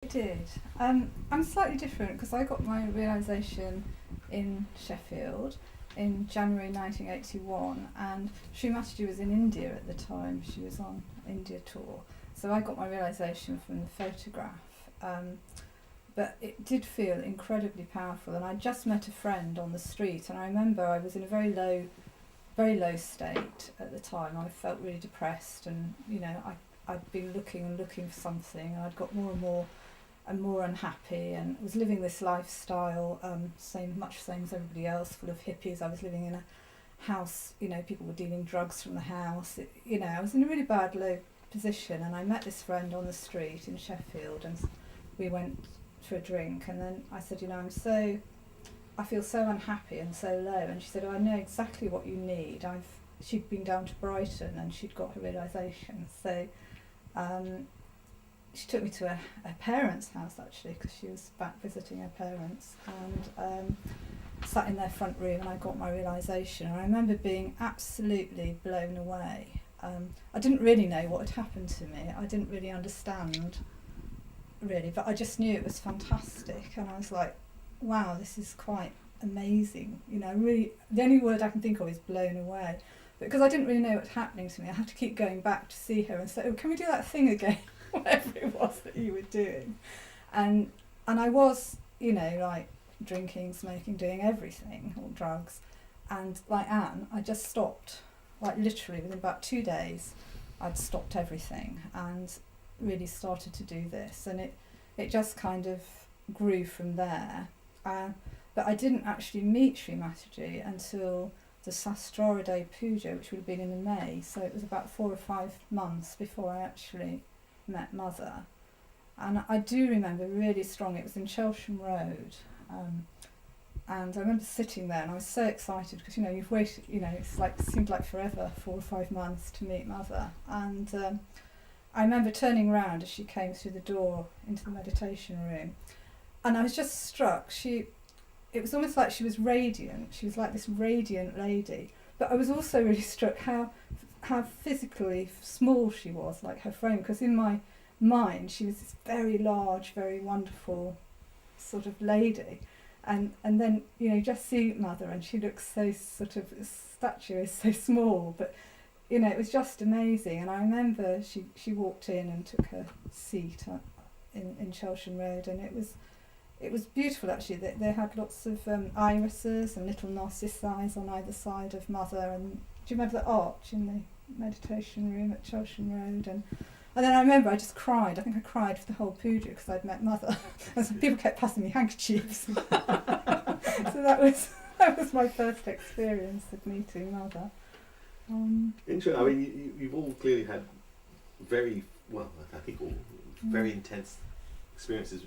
It did. I'm slightly different because I got my realisation in Sheffield in January 1981, and Shri Mataji was in India at the time. She was on India tour, so I got my realisation from the photograph. But it did feel incredibly powerful, and I just met a friend on the street, and I remember I was in a very low state at the time. I felt really depressed, and I'd been looking and looking for something, and I'd got more and more unhappy, and was living this lifestyle, much same as everybody else, full of hippies. I was living in a house, people were dealing drugs from the house. I was in a really bad, low position, and I met this friend on the street in Sheffield, and we went for a drink, and then I said, I feel so unhappy and so low, and she said, I know exactly what you need. She'd been down to Brighton and she'd got her realisation, so she took me to her parents' house actually, because she was back visiting her parents, and sat in their front room, and I got my realisation. And I remember being absolutely blown away. I didn't really know what had happened to me. I didn't really understand, really, but I just knew it was fantastic, and I was like, wow, this is quite amazing. Really, the only word I can think of is blown away. But because I didn't really know what was happening to me, I had to keep going back to see her and say, oh, can we do that thing again? Whatever it was that you were doing. And I was, like drinking, smoking, doing everything, all drugs. And like Anne, I just stopped, like literally within about 2 days, I'd stopped everything and really started to do this. And it just kind of grew from there. But I didn't actually meet Shri Mataji until the Sastrara Puja, which would have been in May, so it was about 4 or 5 months before I actually met Mother. And I do remember really strong, it was in Chelsham Road, and I remember sitting there and I was so excited because you've waited, it seemed like forever, 4 or 5 months to meet Mother. And I remember turning round as she came through the door into the meditation room, and I was just struck. It was almost like she was radiant. She was like this radiant lady. But I was also really struck how physically small she was, like her frame, because in my mind she was this very large, very wonderful sort of lady. And then, just see Mother, and she looks so sort of, statue is so small, but it was just amazing. And I remember she walked in and took her seat in Chelsham Road, and it was beautiful actually. They had lots of irises and little narcissi on either side of Mother. And do you remember the arch in the meditation room at Chelsham Road? And then I remember I just cried. I think I cried for the whole puja because I'd met Mother, and some people kept passing me handkerchiefs. So that was my first experience of meeting Mother. Interesting. I mean, you've all clearly had very intense experiences